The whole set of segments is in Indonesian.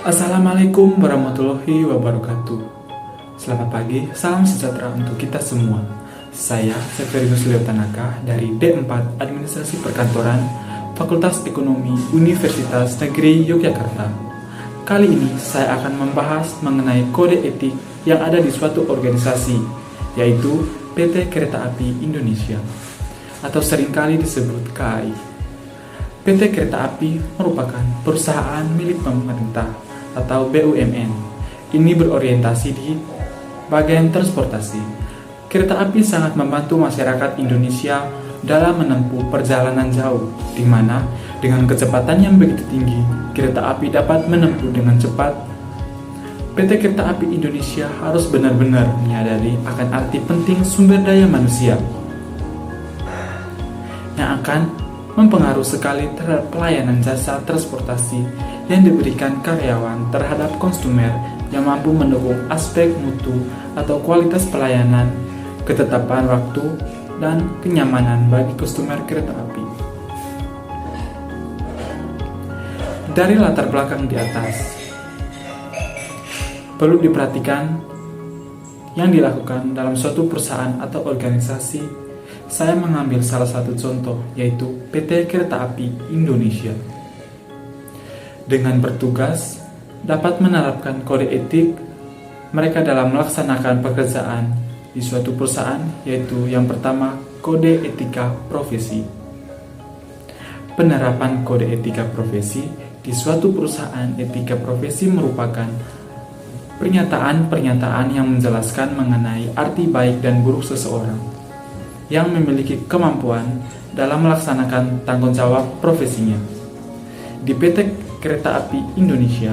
Assalamualaikum warahmatullahi wabarakatuh. Selamat pagi, salam sejahtera untuk kita semua. Saya Severius Leo Tanaka dari D4 Administrasi Perkantoran Fakultas Ekonomi Universitas Negeri Yogyakarta. Kali ini saya akan membahas mengenai kode etik yang ada di suatu organisasi, yaitu PT Kereta Api Indonesia, atau seringkali disebut KAI. PT Kereta Api merupakan perusahaan milik pemerintah atau BUMN. Ini berorientasi di bagian transportasi. Kereta api sangat membantu masyarakat Indonesia dalam menempuh perjalanan jauh, di mana dengan kecepatan yang begitu tinggi, kereta api dapat menempuh dengan cepat. PT Kereta Api Indonesia harus benar-benar menyadari akan arti penting sumber daya manusia yang akan mempengaruhi sekali terhadap pelayanan jasa transportasi yang diberikan karyawan terhadap konsumer yang mampu mendukung aspek mutu atau kualitas pelayanan, ketetapan waktu, dan kenyamanan bagi konsumer kereta api. Dari latar belakang di atas, perlu diperhatikan yang dilakukan dalam suatu perusahaan atau organisasi. Saya mengambil salah satu contoh, yaitu PT Kereta Api Indonesia. Dengan bertugas, dapat menerapkan kode etik mereka dalam melaksanakan pekerjaan di suatu perusahaan, yaitu yang pertama, kode etika profesi. Penerapan kode etika profesi di suatu perusahaan etika profesi merupakan pernyataan-pernyataan yang menjelaskan mengenai arti baik dan buruk seseorang yang memiliki kemampuan dalam melaksanakan tanggung jawab profesinya. Di PT Kereta Api Indonesia,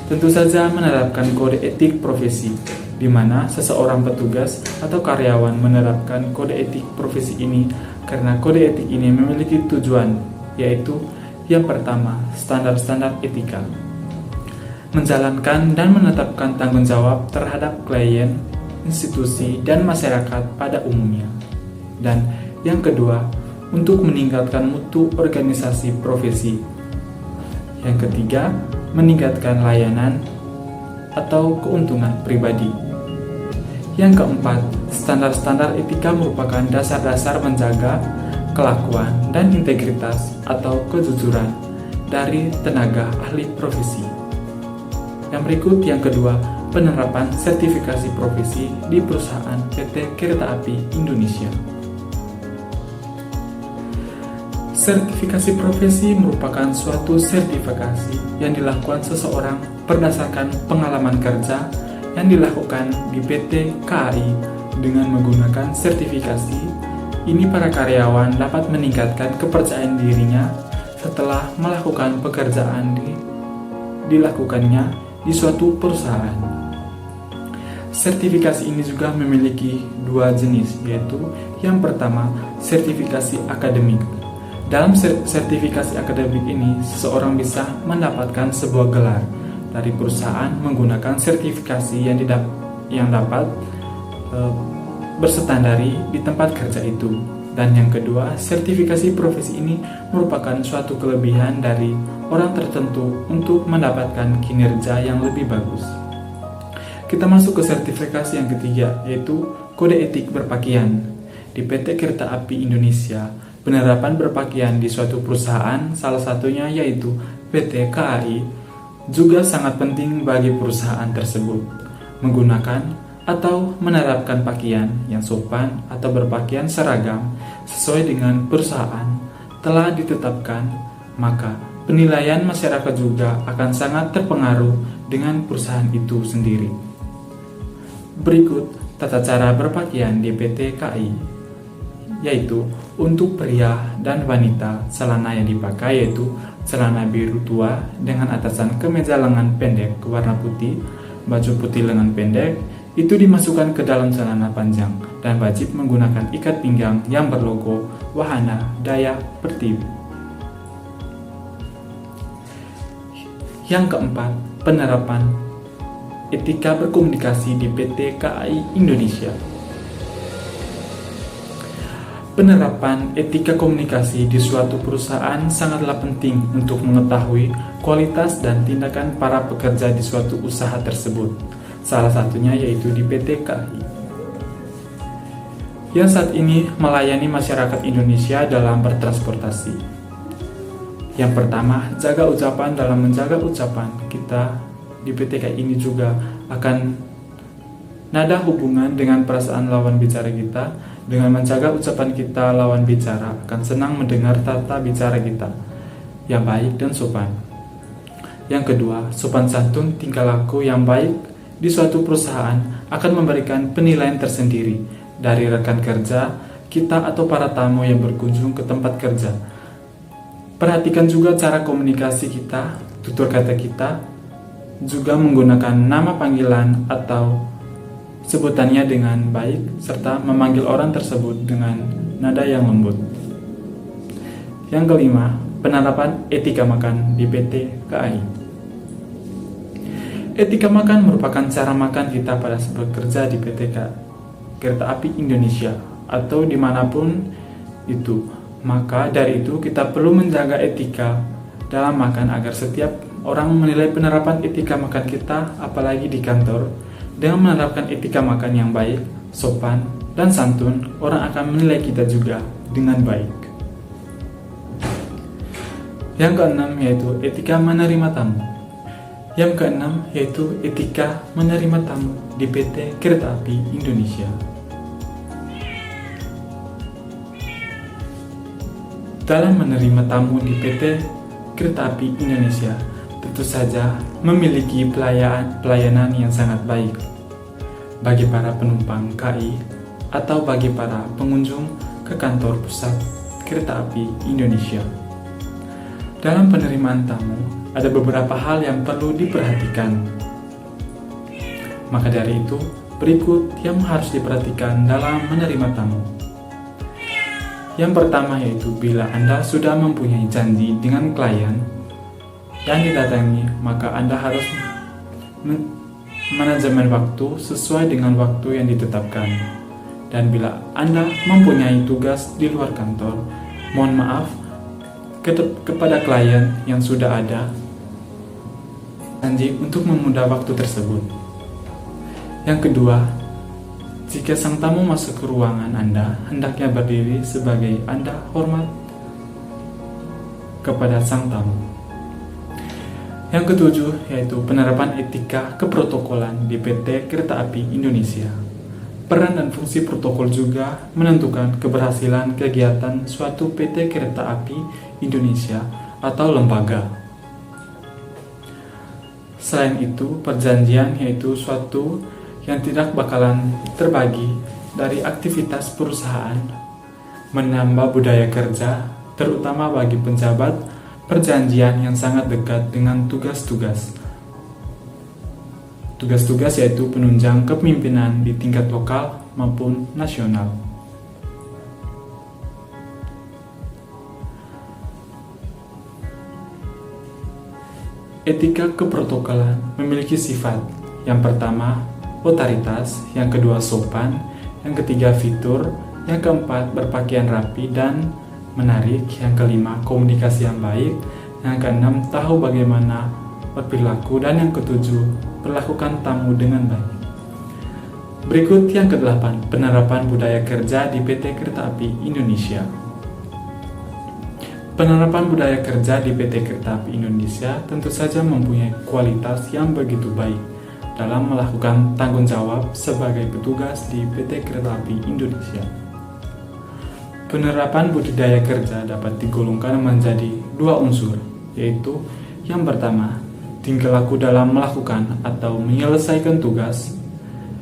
tentu saja menerapkan kode etik profesi, di mana seseorang petugas atau karyawan menerapkan kode etik profesi ini karena kode etik ini memiliki tujuan, yaitu yang pertama, standar-standar etika, menjalankan dan menetapkan tanggung jawab terhadap klien, institusi, dan masyarakat pada umumnya. Dan yang kedua, untuk meningkatkan mutu organisasi profesi. Yang ketiga, meningkatkan layanan atau keuntungan pribadi. Yang keempat, standar-standar etika merupakan dasar-dasar menjaga kelakuan dan integritas atau kejujuran dari tenaga ahli profesi. Yang berikut, yang kedua, penerapan sertifikasi profesi di perusahaan PT Kereta Api Indonesia. Sertifikasi profesi merupakan suatu sertifikasi yang dilakukan seseorang berdasarkan pengalaman kerja yang dilakukan di PT KAI. Dengan menggunakan sertifikasi ini, para karyawan dapat meningkatkan kepercayaan dirinya setelah melakukan pekerjaan dilakukannya di suatu perusahaan. Sertifikasi ini juga memiliki dua jenis, yaitu yang pertama, sertifikasi akademik. Dalam sertifikasi akademik ini, seseorang bisa mendapatkan sebuah gelar dari perusahaan menggunakan sertifikasi yang dapat bersandari di tempat kerja itu. Dan yang kedua, sertifikasi profesi ini merupakan suatu kelebihan dari orang tertentu untuk mendapatkan kinerja yang lebih bagus. Kita masuk ke sertifikasi yang ketiga, yaitu kode etik berpakaian. Di PT Kereta Api Indonesia, penerapan berpakaian di suatu perusahaan, salah satunya yaitu PT KAI, juga sangat penting bagi perusahaan tersebut. Menggunakan atau menerapkan pakaian yang sopan atau berpakaian seragam sesuai dengan perusahaan telah ditetapkan, maka penilaian masyarakat juga akan sangat terpengaruh dengan perusahaan itu sendiri. Berikut tata cara berpakaian di PT KAI, yaitu untuk pria dan wanita, celana yang dipakai yaitu celana biru tua dengan atasan kemeja lengan pendek warna putih, baju putih lengan pendek itu dimasukkan ke dalam celana panjang, dan wajib menggunakan ikat pinggang yang berlogo Wahana Daya Pertiwi. Yang keempat, penerapan etika berkomunikasi di PT KAI Indonesia. Penerapan etika komunikasi di suatu perusahaan sangatlah penting untuk mengetahui kualitas dan tindakan para pekerja di suatu usaha tersebut. Salah satunya yaitu di PT KAI, yang saat ini melayani masyarakat Indonesia dalam bertransportasi. Yang pertama, jaga ucapan. Dalam menjaga ucapan, kita di PT KAI ini juga akan nada hubungan dengan perasaan lawan bicara kita. Dengan menjaga ucapan kita, lawan bicara akan senang mendengar tata bicara kita yang baik dan sopan. Yang kedua, sopan santun tingkah laku yang baik di suatu perusahaan akan memberikan penilaian tersendiri dari rekan kerja kita atau para tamu yang berkunjung ke tempat kerja. Perhatikan juga cara komunikasi kita, tutur kata kita, juga menggunakan nama panggilan atau sebutannya dengan baik, serta memanggil orang tersebut dengan nada yang lembut. Yang kelima, penerapan etika makan di PT KAI. Etika makan merupakan cara makan kita pada bekerja di PT Kereta Api Indonesia atau dimanapun itu. Maka dari itu kita perlu menjaga etika dalam makan agar setiap orang menilai penerapan etika makan kita, apalagi di kantor. Dengan menerapkan etika makan yang baik, sopan, dan santun, orang akan menilai kita juga dengan baik. Yang keenam yaitu etika menerima tamu. Yang keenam yaitu etika menerima tamu di PT Kereta Api Indonesia. Dalam menerima tamu di PT Kereta Api Indonesia, tentu saja memiliki pelayanan yang sangat baik bagi para penumpang KAI atau bagi para pengunjung ke kantor pusat Kereta Api Indonesia. Dalam penerimaan tamu, ada beberapa hal yang perlu diperhatikan. Maka dari itu, berikut yang harus diperhatikan dalam menerima tamu. Yang pertama yaitu bila Anda sudah mempunyai janji dengan klien yang didatangi, maka Anda harus manajemen waktu sesuai dengan waktu yang ditetapkan. Dan bila Anda mempunyai tugas di luar kantor, mohon maaf kepada klien yang sudah ada janji untuk menunda waktu tersebut. Yang kedua, jika sang tamu masuk ke ruangan Anda, hendaknya berdiri sebagai Anda hormat kepada sang tamu. Yang ketujuh yaitu penerapan etika keprotokolan di PT Kereta Api Indonesia. Peran dan fungsi protokol juga menentukan keberhasilan kegiatan suatu PT Kereta Api Indonesia atau lembaga. Selain itu, perjanjian yaitu suatu yang tidak bakalan terbagi dari aktivitas perusahaan, menambah budaya kerja, terutama bagi penjabat. Perjanjian yang sangat dekat dengan tugas-tugas yaitu penunjang kepemimpinan di tingkat lokal maupun nasional. Etika keprotokolan memiliki sifat: yang pertama, otoritas; yang kedua, sopan; yang ketiga, fitur; yang keempat, berpakaian rapi dan menarik; yang kelima, komunikasi yang baik; yang keenam, tahu bagaimana berperilaku; dan yang ketujuh, perlakukan tamu dengan baik. Berikut yang kedelapan, penerapan budaya kerja di PT Kereta Api Indonesia. Penerapan budaya kerja di PT Kereta Api Indonesia tentu saja mempunyai kualitas yang begitu baik dalam melakukan tanggung jawab sebagai petugas di PT Kereta Api Indonesia. Penerapan budaya kerja dapat digolongkan menjadi dua unsur, yaitu yang pertama, tingkah laku dalam melakukan atau menyelesaikan tugas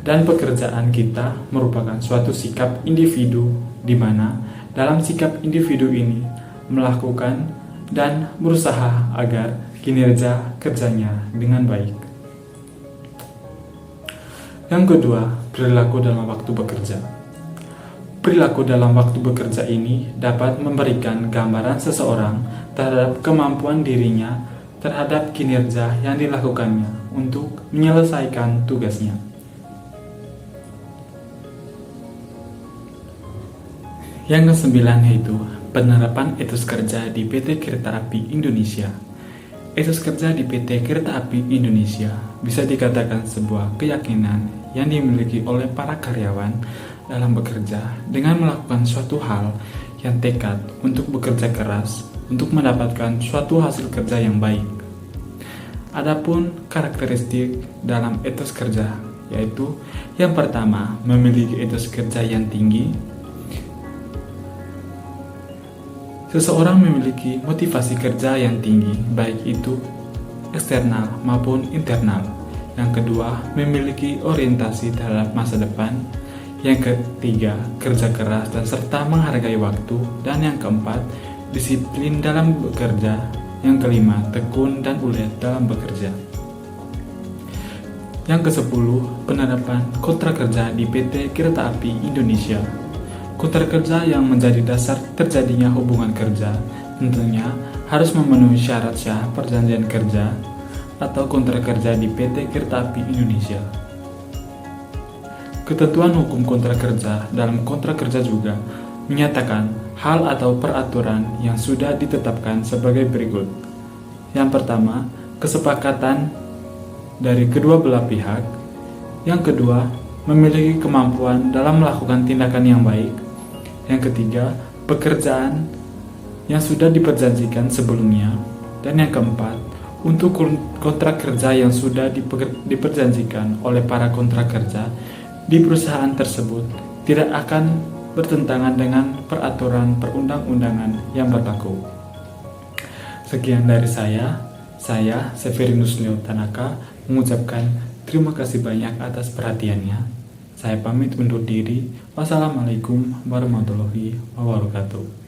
dan pekerjaan kita merupakan suatu sikap individu di mana dalam sikap individu ini melakukan dan berusaha agar kinerja kerjanya dengan baik. Yang kedua, perilaku dalam waktu bekerja. Perilaku dalam waktu bekerja ini dapat memberikan gambaran seseorang terhadap kemampuan dirinya terhadap kinerja yang dilakukannya untuk menyelesaikan tugasnya. Yang kesembilan yaitu penerapan etos kerja di PT Kereta Api Indonesia. Etos kerja di PT Kereta Api Indonesia bisa dikatakan sebuah keyakinan yang dimiliki oleh para karyawan dalam bekerja dengan melakukan suatu hal yang tekad untuk bekerja keras untuk mendapatkan suatu hasil kerja yang baik. Adapun karakteristik dalam etos kerja yaitu yang pertama, memiliki etos kerja yang tinggi. Seseorang memiliki motivasi kerja yang tinggi, baik itu eksternal maupun internal. Yang kedua, memiliki orientasi terhadap masa depan. Yang ketiga, kerja keras dan serta menghargai waktu. Dan yang keempat, disiplin dalam bekerja. Yang kelima, tekun dan ulet dalam bekerja. Yang ke-10, penerapan kontrak kerja di PT Kereta Api Indonesia. Kontrak kerja yang menjadi dasar terjadinya hubungan kerja tentunya harus memenuhi syarat sah perjanjian kerja atau kontrak kerja di PT Kereta Api Indonesia. Ketentuan hukum kontrak kerja dalam kontrak kerja juga menyatakan hal atau peraturan yang sudah ditetapkan sebagai berikut. Yang pertama, kesepakatan dari kedua belah pihak. Yang kedua, memiliki kemampuan dalam melakukan tindakan yang baik. Yang ketiga, pekerjaan yang sudah diperjanjikan sebelumnya. Dan yang keempat, untuk kontrak kerja yang sudah diperjanjikan oleh para kontrak kerja di perusahaan tersebut tidak akan bertentangan dengan peraturan perundang-undangan yang berlaku. Sekian dari saya Severinus Leo Tanaka mengucapkan terima kasih banyak atas perhatiannya. Saya pamit undur diri. Wassalamualaikum warahmatullahi wabarakatuh.